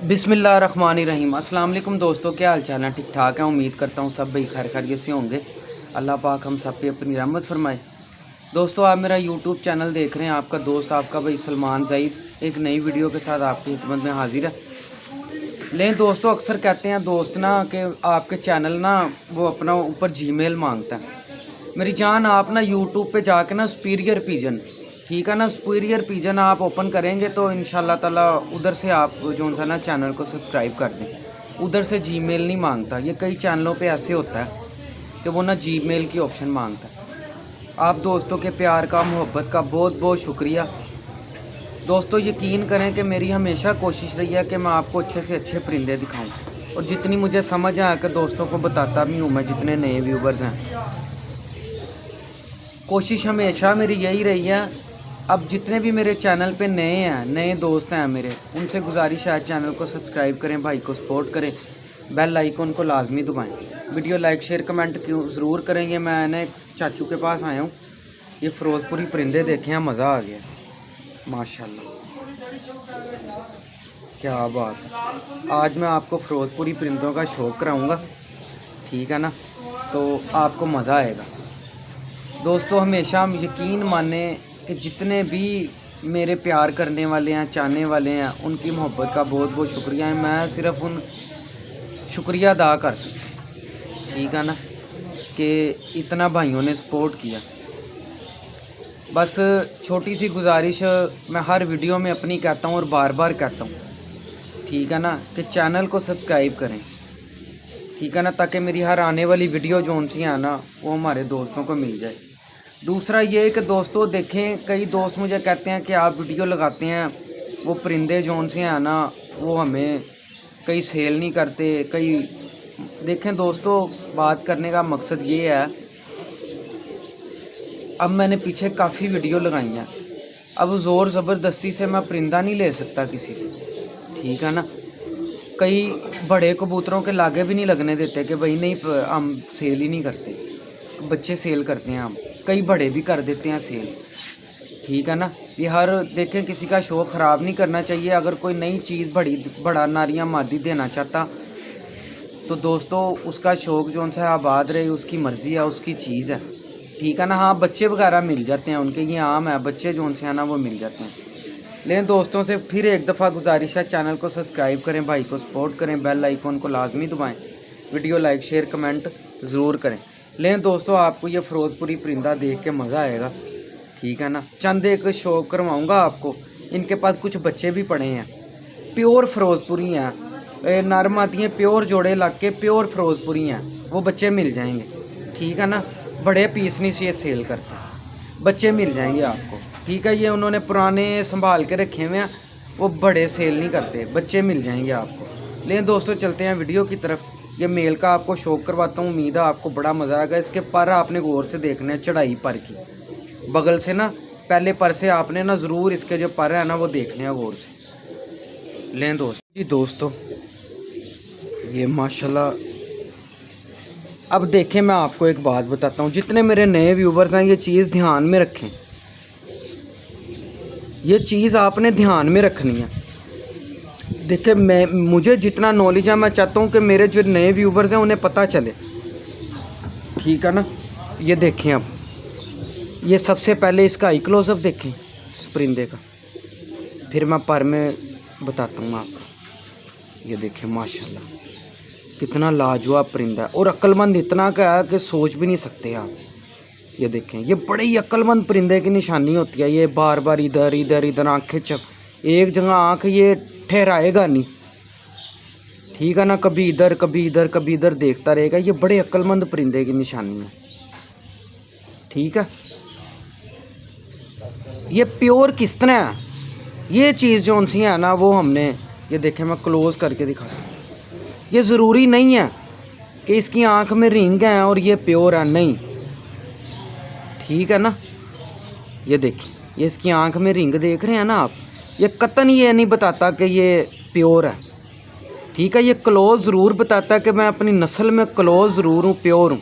बिस्मिल्लाहिर्रहमानिर्रहीम। अस्सलाम वालेकुम दोस्तों, क्या हाल चाल है? ठीक ठाक है। उम्मीद करता हूँ सब भाई खैर खैरियत से होंगे। अल्लाह पाक हम सब पे अपनी रहमत फरमाए। दोस्तों, आप मेरा यूट्यूब चैनल देख रहे हैं। आपका दोस्त आपका भाई सलमान ज़हीर एक नई वीडियो के साथ आपकी खिदमत में हाजिर है। लेकिन दोस्तों, अक्सर कहते हैं दोस्त ना कि आपके चैनल ना वो अपना ऊपर जीमेल मांगता है। मेरी जान, आप ना यूट्यूब पे जाके ना सुपीरियर पिजन, ठीक है ना, सुपीरियर पिजन आप ओपन करेंगे तो इंशाल्लाह ताला उधर से आप जो सा ना चैनल को सब्सक्राइब कर दें। उधर से जीमेल नहीं मांगता। ये कई चैनलों पे ऐसे होता है कि वो ना जीमेल की ऑप्शन मांगता है। आप दोस्तों के प्यार का, मोहब्बत का बहुत बहुत शुक्रिया। दोस्तों, यकीन करें कि मेरी हमेशा कोशिश रही है कि मैं आपको अच्छे से अच्छे परिंदे दिखाऊं, और जितनी मुझे समझ आया कि दोस्तों को बताता भी हूँ मैं, जितने नए व्यूवर्स हैं। कोशिश हमेशा मेरी यही रही है। अब जितने भी मेरे चैनल पे नए हैं, नए दोस्त हैं मेरे, उनसे गुजारिश है चैनल को सब्सक्राइब करें, भाई को सपोर्ट करें, बेल आइकन को लाजमी दबाएं, वीडियो लाइक शेयर कमेंट क्यों ज़रूर करेंगे। मैंने चाचू के पास आया हूँ, ये फ़िरोज़पुरी परिंदे देखे हैं, मज़ा आ गया माशाल्लाह, क्या बात है। आज मैं आपको फ़िरोज़पुरी परिंदों का शौक़ कराऊँगा, ठीक है ना, तो आपको मज़ा आएगा। दोस्तों, हमेशा हम यकीन माने कि जितने भी मेरे प्यार करने वाले हैं, चाहने वाले हैं, उनकी मोहब्बत का बहुत बहुत शुक्रिया है। मैं सिर्फ़ उन शुक्रिया अदा कर सकता, ठीक है ना, कि इतना भाइयों ने सपोर्ट किया। बस छोटी सी गुजारिश मैं हर वीडियो में अपनी कहता हूँ और बार बार कहता हूँ, ठीक है ना, कि चैनल को सब्सक्राइब करें, ठीक है ना, ताकि मेरी हर आने वाली वीडियो जो उनसी है ना वो हमारे दोस्तों को मिल जाए। दूसरा ये कि दोस्तों देखें, कई दोस्त मुझे कहते हैं कि आप वीडियो लगाते हैं, वो परिंदे जो उनसे हैं ना वो हमें कई सेल नहीं करते। कई देखें दोस्तों, बात करने का मकसद ये है, अब मैंने पीछे काफ़ी वीडियो लगाई हैं, अब ज़ोर ज़बरदस्ती से मैं परिंदा नहीं ले सकता किसी से, ठीक है ना। कई बड़े कबूतरों के लागे भी नहीं लगने देते कि भाई नहीं, हम सेल ही नहीं करते, बच्चे सेल करते हैं हम। कई बड़े भी कर देते हैं सेल, ठीक है ना। ये हर देखें, किसी का शौक़ ख़राब नहीं करना चाहिए। अगर कोई नई चीज़ बड़ा नारियाँ मादी देना चाहता तो दोस्तों उसका शौक़ जो उनसे आबाद रहे, उसकी मर्ज़ी है, उसकी चीज़ है, ठीक है ना। हाँ, बच्चे वगैरह मिल जाते हैं उनके, ये आम है, बच्चे जो उनसे हैं ना वो मिल जाते हैं। लेकिन दोस्तों से फिर एक दफ़ा गुजारिश है, चैनल को सब्सक्राइब करें, भाई को सपोर्ट करें, बेल आइकन को लाजमी दबाएं, वीडियो लाइक शेयर कमेंट ज़रूर करें। लेकिन दोस्तों, आपको ये फ़िरोज़पुरी परिंदा देख के मज़ा आएगा, ठीक है ना। चंद एक शौक करवाऊँगा आपको। इनके पास कुछ बच्चे भी पड़े हैं, प्योर फ़िरोज़पुरी हैं, नर मादियाँ प्योर जोड़े लग के प्योर फ़िरोज़पुरी हैं, वो बच्चे मिल जाएंगे, ठीक है ना। बड़े पीस नहीं से सेल करते, बच्चे मिल जाएंगे आपको, ठीक है। ये उन्होंने पुराने संभाल के रखे हुए हैं, वो बड़े सेल नहीं करते, बच्चे मिल जाएंगे आपको। लेकिन दोस्तों, चलते हैं वीडियो की तरफ। ये मेल का आपको शौक करवाता हूँ, उम्मीद है आपको बड़ा मज़ा आएगा। इसके पर आपने गौर से देखना है, चढ़ाई पर की बगल से ना, पहले पर से आपने ना ज़रूर इसके जो पर है ना वो देखने हैं गौर से। लें दोस्तों ये माशाल्लाह। अब देखें, मैं आपको एक बात बताता हूँ, जितने मेरे नए व्यूवर्स हैं ये चीज़ ध्यान में रखें, ये चीज़ आपने ध्यान में रखनी है। देखिए, मुझे जितना नॉलेज है, मैं चाहता हूँ कि मेरे जो नए व्यूवर्स हैं उन्हें पता चले, ठीक है ना। ये देखें, अब ये सबसे पहले इसका आई क्लोजअप देखें इस परिंदे का, फिर मैं पर में बताता हूँ आपको। ये देखें माशाल्लाह, कितना लाजवाब परिंदा है, और अक्लमंद इतना का है कि सोच भी नहीं सकते आप। ये देखें, ये बड़े ही अक्लमंद परिंदे की निशानी होती है। ये बार बार इधर इधर इधर आँखें एक जगह आँख ये ठहराएगा नहीं, ठीक है ना। कभी इधर कभी इधर कभी इधर देखता रहेगा। ये बड़े अक्लमंद परिंदे की निशानी है, ठीक है। ये प्योर किस तरह है, ये चीज़ जो उनसी है ना वो हमने, ये देखें, मैं क्लोज़ करके दिखाता हूँ। ये ज़रूरी नहीं है कि इसकी आँख में रिंग है और ये प्योर है, नहीं, ठीक है ना। ये देखिए, ये इसकी आंख में रिंग देख रहे हैं ना आप, ये कतन ये नहीं बताता कि ये प्योर है, ठीक है। ये क्लोज ज़रूर बताता है कि मैं अपनी नस्ल में क्लोज ज़रूर हूँ, प्योर हूँ,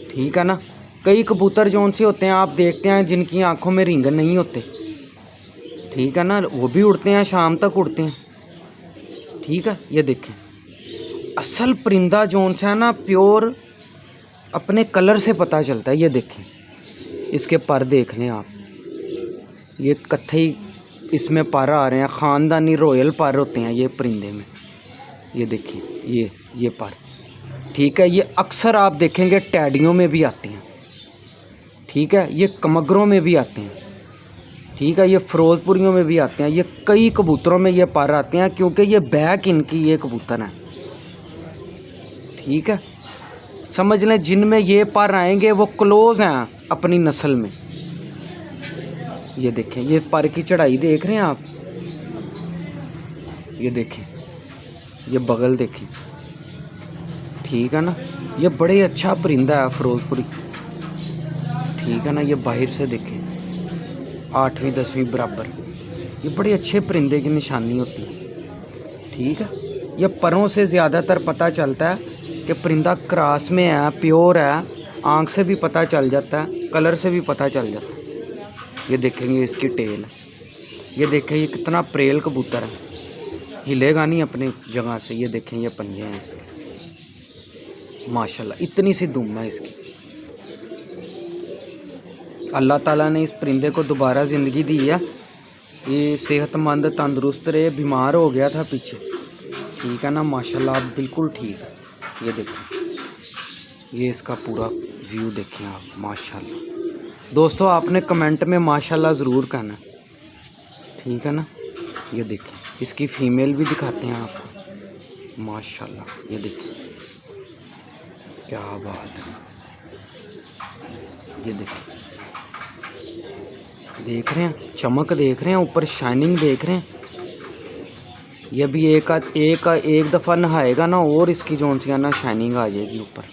ठीक है ना। कई कबूतर जो उनसे होते हैं आप देखते हैं जिनकी आंखों में रिंग नहीं होते, ठीक है ना, वो भी उड़ते हैं, शाम तक उड़ते हैं, ठीक है, ये देखें असल परिंदा जोन सा है ना, प्योर अपने कलर से पता चलता है। ये देखें इसके पर देख लें आप, ये कत्थई इसमें पर आ रहे हैं, ख़ानदानी रॉयल पर होते हैं ये परिंदे में। ये देखिए ये पर, ठीक है। ये अक्सर आप देखेंगे टैडियों में भी आते हैं, ठीक है। ये कमगरों में भी आते हैं, ठीक है। ये फ़िरोज़पुरियों में भी आते हैं। ये कई कबूतरों में ये पर आते हैं क्योंकि ये बैक इनकी ये कबूतर हैं, ठीक है। समझ लें जिनमें ये पर आएंगे वो क्लोज़ हैं अपनी नस्ल में। ये देखें ये पर की चढ़ाई देख रहे हैं आप, ये देखें ये बगल देखें, ठीक है ना। ये बड़े अच्छा परिंदा है फ़िरोज़पुरी, ठीक है ना। ये बाहर से देखें 8वीं 10वीं बराबर, ये बड़े अच्छे परिंदे की निशानी होती है, ठीक है। ये परों से ज़्यादातर पता चलता है कि परिंदा क्रॉस में है, प्योर है। आँख से भी पता चल जाता है, कलर से भी पता चल जाता है। ये देखेंगे इसकी टेल, ये देखें ये कितना प्रेल कबूतर है, हिलेगा नहीं अपनी जगह से। ये देखें ये पंजे हैं इसके, माशाल्लाह इतनी सी दुम है इसकी। अल्लाह ताला ने इस परिंदे को दोबारा ज़िंदगी दी है। ये सेहतमंद तंदुरुस्त रहे, बीमार हो गया था पीछे, ठीक है ना। माशाल्लाह अब बिल्कुल ठीक है। ये देखें ये इसका पूरा व्यू देखें आप, माशाल्लाह। दोस्तों आपने कमेंट में माशाल्लाह ज़रूर कहना, ठीक है ना। ये देखें इसकी फ़ीमेल भी दिखाते हैं आपको, माशाल्लाह। ये देखें क्या बात है, ये देखें देख रहे हैं चमक, देख रहे हैं ऊपर शाइनिंग देख रहे हैं। ये भी एक दफ़ा नहाएगा ना और इसकी जोन सी ना शाइनिंग आ जाएगी ऊपर।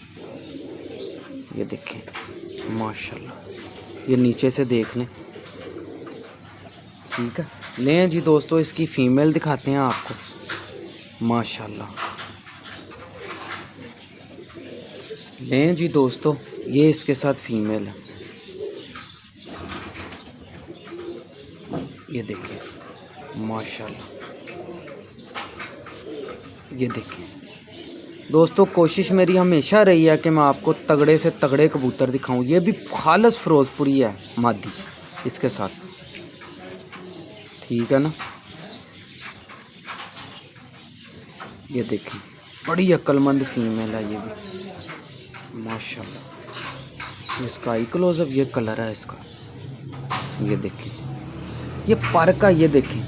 ये देखें माशाल्लाह, ये नीचे से देख लें, ठीक है। लें जी दोस्तों इसकी फ़ीमेल दिखाते हैं आपको, माशाल्लाह। लें जी दोस्तों ये इसके साथ फ़ीमेल है, ये देखें माशाल्लाह। ये देखें दोस्तों कोशिश मेरी हमेशा रही है कि मैं आपको तगड़े से तगड़े कबूतर दिखाऊं। ये भी खालस फ़िरोज़पुरी है मादी इसके साथ, ठीक है ना। ये देखें बड़ी अक्लमंद फीमेल है ये भी, माशाल्लाह। इसका आई क्लोज़अप ये कलर है इसका, ये देखें ये पर का, ये देखें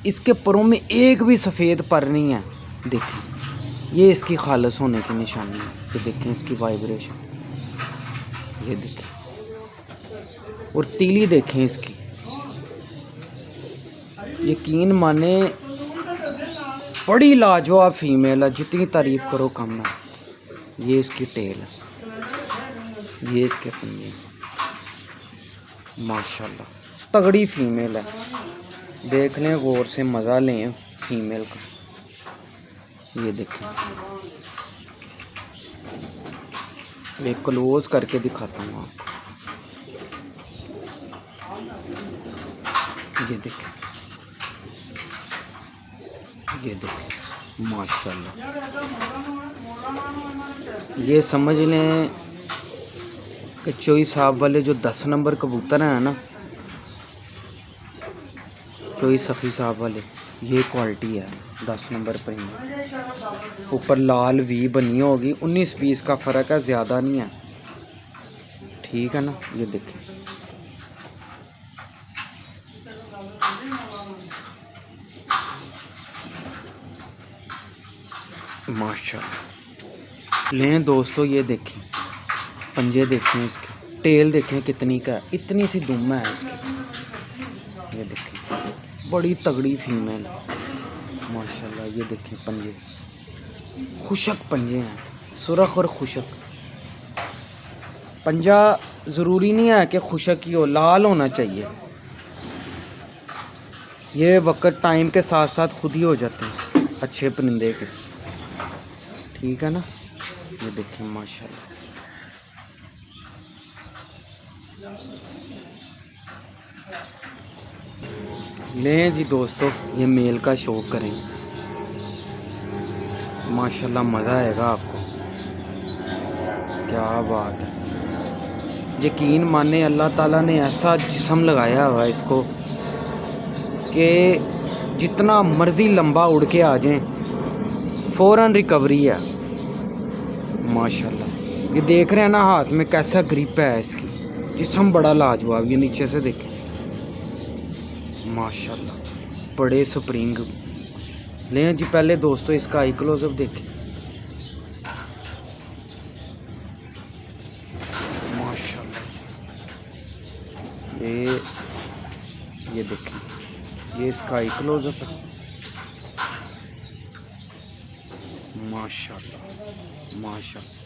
इसके परों में एक भी सफ़ेद पर नहीं है। देखें ये इसकी खालस होने की निशानी है। ये देखें इसकी वाइब्रेशन, ये देखें और तीली देखें इसकी। यकीन माने बड़ी लाजवाब फीमेल है, जितनी तारीफ़ करो कम है। ये इसकी टेल है, ये इसके पंजे, माशाल्लाह तगड़ी फीमेल है। देख लें गौर से, मज़ा लें फीमेल का। ये देखें मैं क्लोज करके दिखाता हूँ आपको, ये देखें माशाल्लाह। ये समझ लें कि चोई साहब वाले जो 10 नंबर कबूतर हैं ना, चोई सखी साहब वाले, ये क्वालिटी है 10 नंबर परिंदे। ऊपर लाल वी बनी होगी, 19-20 का फ़र्क है, ज़्यादा नहीं है, ठीक है ना। ये देखें माशाल्लाह। लें दोस्तों ये देखें पंजे देखें इसके, टेल देखें कितनी का है, इतनी सी दुम है इसकी। ये देखें बड़ी तगड़ी फीमेल माशाल्लाह। ये देखें पंजे, खुशक पंजे हैं, सुरख और खुशक। पंजा ज़रूरी नहीं है कि खुशक ही हो, लाल होना चाहिए। ये वक्त टाइम के साथ साथ खुद ही हो जाते हैं अच्छे परिंदे के, ठीक है ना। ये देखें माशाल्लाह। लें जी दोस्तों ये मेल का शौक करें, माशाल्लाह मज़ा आएगा आपको। क्या बात है, यकीन माने अल्लाह ताला ने ऐसा जिस्म लगाया हुआ है इसको कि जितना मर्ज़ी लंबा उड़ के आ जाए फ़ौरन रिकवरी है। माशाल्लाह, ये देख रहे हैं ना हाथ में कैसा ग्रिप है इसकी, जिस्म बड़ा लाजवाब। ये नीचे से देखें, माशाल्लाह बड़े स्प्रिंग। लें जी पहले दोस्तों इसका आई क्लोजअप देखें। माशाल्लाह, ये देखें, ये इसका आई क्लोजअप है। माशाल्लाह माशाल्लाह,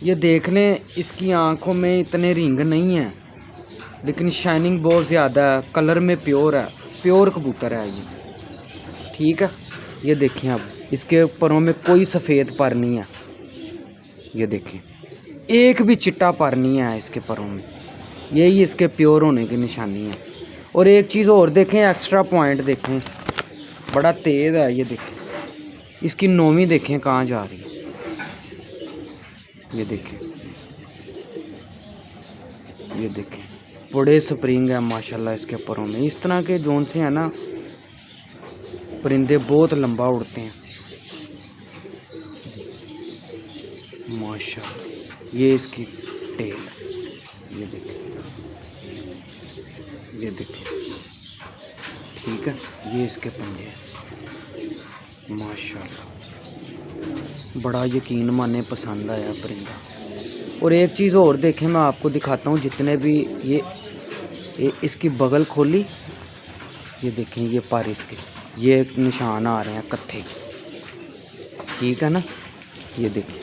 ये देख लें इसकी आंखों में इतने रिंग नहीं है, लेकिन शाइनिंग बहुत ज़्यादा है, कलर में प्योर है, प्योर कबूतर है ये। ठीक है, ये देखें अब इसके परों में कोई सफ़ेद पर नहीं है। ये देखें, एक भी चिट्टा पर नहीं है इसके परों में, यही इसके प्योर होने की निशानी है। और एक चीज़ और देखें, एक्स्ट्रा पॉइंट देखें, बड़ा तेज़ है। ये देखें, इसकी नोमी देखें कहाँ जा रही है। ये देखें, ये देखें, बड़े स्प्रिंग है माशाल्लाह इसके परों में। इस तरह के जोन से हैं ना परिंदे बहुत लंबा उड़ते हैं माशाल्लाह। ये इसकी टेल है, ये देखें, ये देखें। ठीक है, ये इसके पंजे हैं माशाल्लाह, बड़ा यकीन माने पसंद आया परिंदा। और एक चीज़ और देखें, मैं आपको दिखाता हूँ, जितने भी ये इसकी बगल खोली, ये देखें, ये पर इसके ये निशान आ रहे हैं कत्थे। ठीक है ना, ये देखें,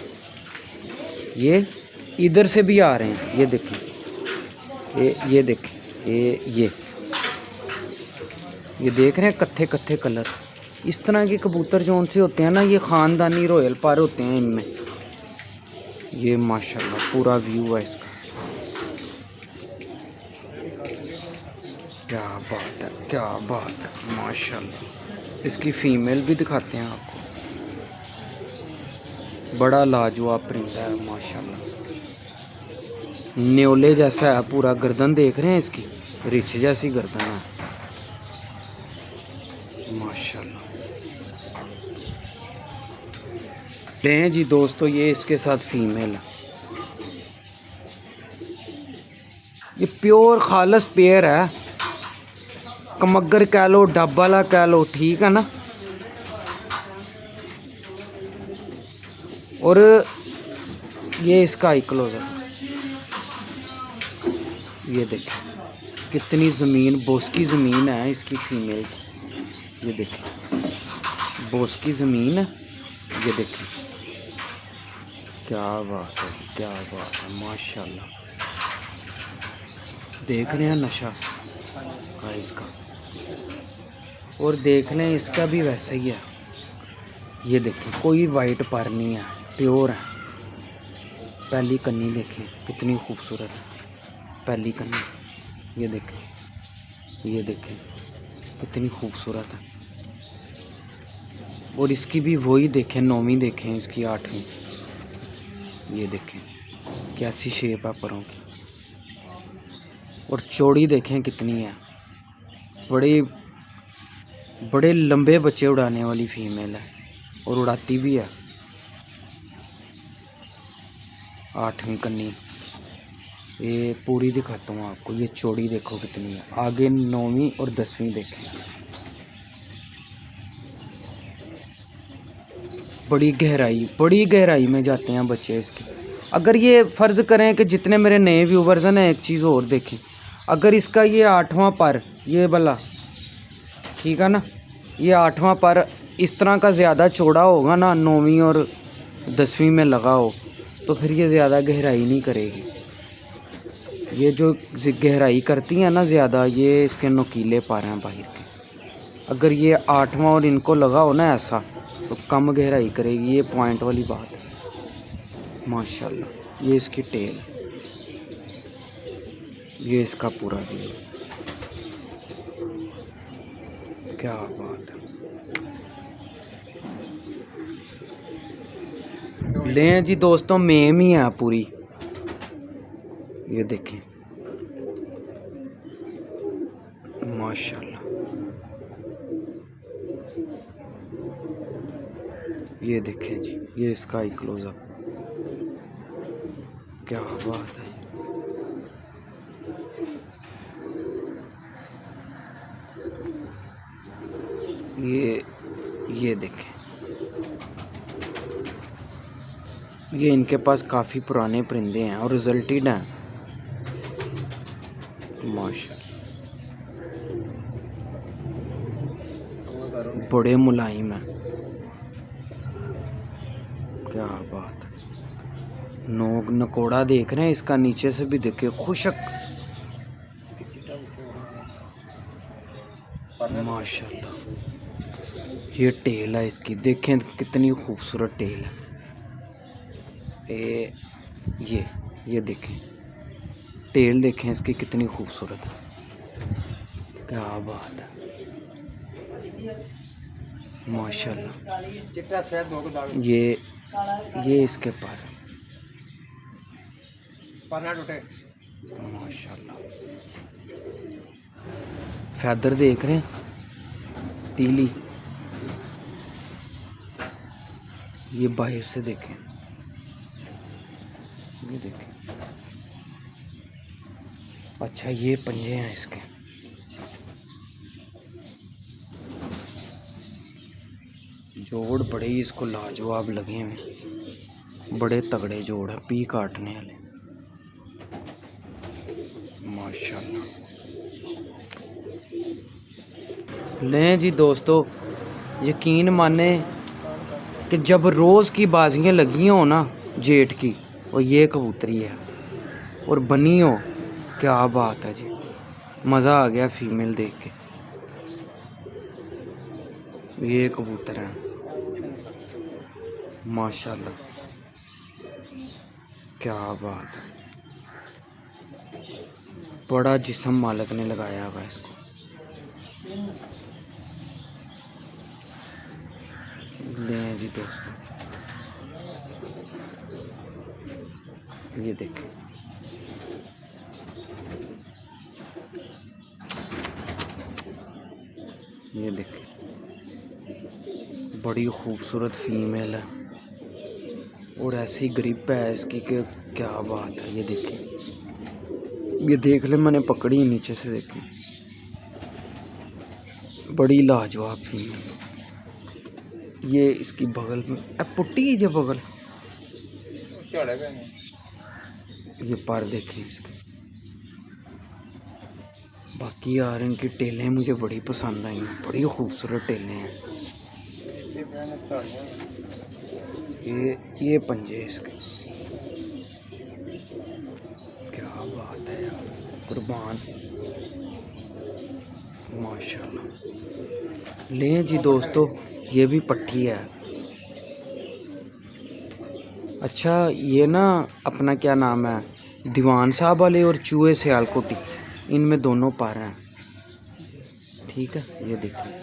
ये इधर से भी आ रहे हैं। ये देखें, ये देखें, ये देख रहे हैं कत्थे कत्थे कलर। इस तरह के कबूतर जो उनसे होते हैं ना, ये ख़ानदानी रॉयल पर होते हैं इनमें। ये माशाल्लाह पूरा व्यू है इसका। क्या बात है, क्या बात है माशाल्लाह। इसकी फ़ीमेल भी दिखाते हैं आपको, बड़ा लाजवाब परिंदा है माशाल्लाह। न्योले जैसा है पूरा, गर्दन देख रहे हैं इसकी, रिछ जैसी गर्दन है माशाल्लाह। लें जी दोस्तों, ये इसके साथ फीमेल है। ये प्योर खालस पेयर है, कमगर कह लो, डब वाला कह लो। ठीक है ना, और ये इसका आई क्लोजर। ये देखें कितनी ज़मीन, बोस की ज़मीन है इसकी फीमेल की। ये देखें, बोस की ज़मीन है। ये देखें, क्या बात है, क्या बात है माशाल्लाह। देख रहे हैं नशा का इसका, और देख लें इसका भी वैसे ही है। ये देखें, कोई वाइट पर नहीं है, प्योर है। पहली कन्नी देखें कितनी खूबसूरत है, पहली कन्नी। ये देखें, ये देखें कितनी खूबसूरत है। और इसकी भी वही देखें, नौवीं देखें इसकी, 8वीं। ये देखें कैसी शेप है परों की, और चौड़ी देखें कितनी है। बड़े लंबे बच्चे उड़ाने वाली फीमेल है, और उड़ाती भी है। 8वीं कन्नी, ये पूरी दिखाता हूँ आपको। ये चौड़ी देखो कितनी है, आगे 9वीं और 10वीं देखें। बड़ी गहराई में जाते हैं बच्चे इसके। अगर ये फ़र्ज़ करें कि जितने मेरे नए व्यूवर्स हैं, एक चीज़ और देखें, अगर इसका ये 8वां पर, ये वाला, ठीक है ना, ये 8वां पर इस तरह का ज़्यादा चौड़ा होगा ना, 9वीं और 10वीं में लगा हो, तो फिर ये ज़्यादा गहराई नहीं करेगी। ये जो गहराई करती हैं ना ज़्यादा, ये इसके नुकीले पर हैं बाहर के। अगर ये 8वां और इनको लगा हो ना ऐसा, तो कम गहराई करेगी। ये पॉइंट वाली बात है माशाल्लाह। ये इसकी टेल, ये इसका पूरा व्यू, क्या बात है। लें जी दोस्तों, मेम ही है पूरी। ये देखें माशाल्लाह, ये देखें जी, ये इसका ही क्लोजअप, क्या बात है। ये देखें, ये इनके पास काफ़ी पुराने परिंदे हैं और रिजल्टेड हैं माशाल्लाह, बड़े मुलायम हैं, क्या बात है। नोक नकोड़ा देख रहे हैं इसका, नीचे से भी देखे खुशक माशाल्लाह। ये टेल है इसकी, देखें कितनी खूबसूरत टेल है। ये देखें टेल, देखें इसकी कितनी खूबसूरत है, क्या बात है माशाल्लाह। ये इसके पर माशाल्लाह, फैदर देख रहे हैं तीली, ये बाहर से देखें, ये देखें। अच्छा, ये पंजे हैं इसके, जोड़ बड़े ही इसको लाजवाब लगे हैं, बड़े तगड़े जोड़ है, पी काटने वाले माशाल्लाह। लें जी दोस्तों, यकीन माने कि जब रोज़ की बाजियाँ लगी हो ना जेठ की, और ये कबूतरी है और बनी हो, क्या बात है जी, मज़ा आ गया फीमेल देख के। ये कबूतर है माशाल्लाह, क्या बात है, बड़ा जिस्म मालिक ने लगाया हुआ इसको। लें जी दोस्तों, ये देखें, ये देखें, बड़ी खूबसूरत फीमेल है और ऐसी ग्रिप है इसकी कि क्या बात है। ये देखिए, ये देख ले, मैंने पकड़ी नीचे से, देखी, बड़ी लाजवाब फीमेल। ये इसकी बगल में पुट्टी है, जो बगल, ये पर देखिए इसके। बाकी यार इनकी टेलें मुझे बड़ी पसंद आई हैं, बड़ी खूबसूरत टेलें हैं। ये पंजे इसके, क्या बात है यार, कुर्बान माशाल्लाह। लें जी दोस्तों, ये भी पट्टी है। अच्छा, ये ना अपना क्या नाम है, दीवान साहब वाले और चूहे सियालकोटी, इनमें दोनों पार हैं, ठीक है। ये देखिए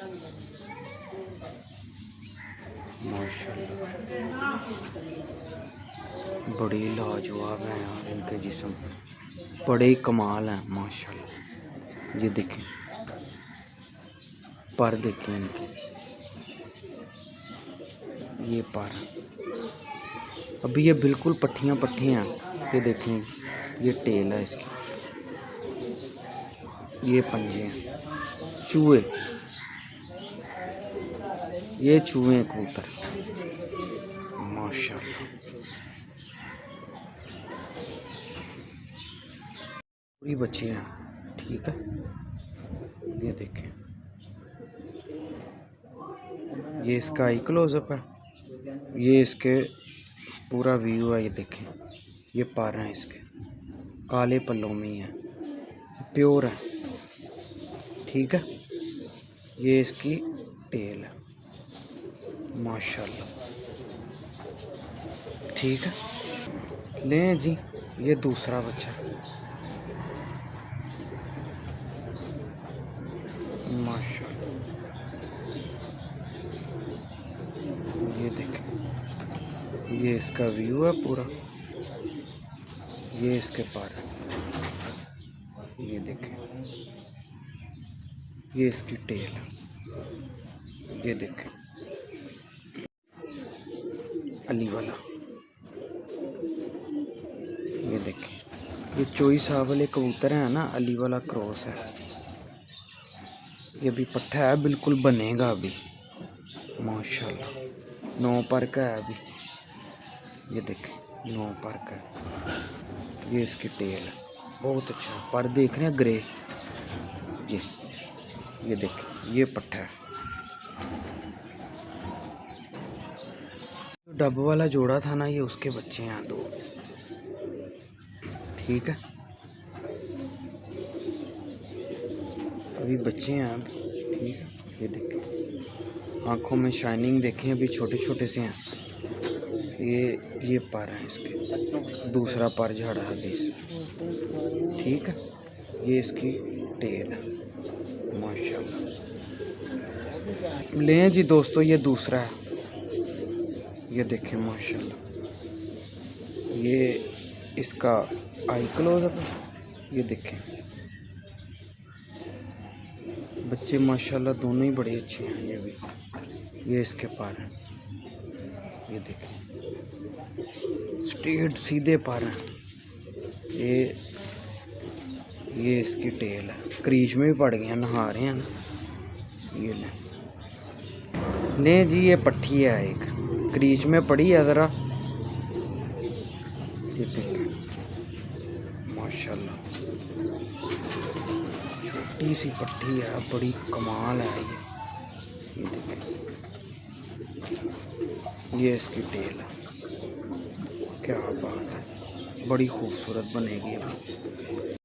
माशाल्लाह, बड़ी लाजवाब है यार इनके जिस्म, बड़े ही कमाल हैं माशाल्लाह। ये देखें पर, देखें इनके, ये पर अभी ये बिल्कुल पट्टियाँ हैं। ये देखें, ये टेल है इसकी, ये पंजे हैं, चूहे, ये चूहे कबूतर माशाल्लाह, पूरी बच्चे हैं, ठीक है। ये देखें, ये इसका आई क्लोजअप है, ये इसके पूरा व्यू है। ये देखें, ये पर हैं इसके, काले पल्लों में ही है, प्योर है, ठीक है। ये इसकी टेल है माशाल्लाह, ठीक है। लें जी, ये दूसरा बच्चा माशाल्लाह, ये देखें, ये इसका व्यू है पूरा, ये इसके पर, ये देखें, ये इसकी टेल, ये देखें अली वाला, ये देखें ये चोई साहब वाले कबूतर हैं ना, अली वाला क्रॉस है। ये भी पट्ठा है, बिल्कुल बनेगा अभी माशाल्लाह। 9 पर का है अभी, ये देखें 9 पर का है। ये इसकी टेल है, बहुत अच्छा पर देख रहे हैं ग्रे। ये देखें ये पट्ठा है। डब वाला जोड़ा था ना, ये उसके बच्चे हैं 2, ठीक है। अभी बच्चे हैं अभी, ठीक है। ये देखें आँखों में शाइनिंग देखें, अभी छोटे छोटे से हैं। ये पर हैं इसके, दूसरा पर झाड़ा है अभी, ठीक है। ये इसकी टेल है माशाल्लाह। लें जी दोस्तों, ये दूसरा है, ये देखें माशाल्लाह। ये इसका आई क्लोजअप, ये देखें बच्चे माशाल्लाह दोनों ही बड़े अच्छे हैं। ये भी, ये इसके पर हैं, ये देखें स्ट्रेट सीधे पर हैं। ये इसकी टेल है, क्रीज में भी पड़ गए हैं, नहा रहे हैं ना। ये ले जी, ये पट्ठी है एक, क्रीज में पड़ी है ज़रा, ये देखें माशाल्लाह छोटी सी पट्टी है, बड़ी कमाल है ये देखें। ये इसकी टेल है, क्या बात है, बड़ी खूबसूरत बनेगी अभी।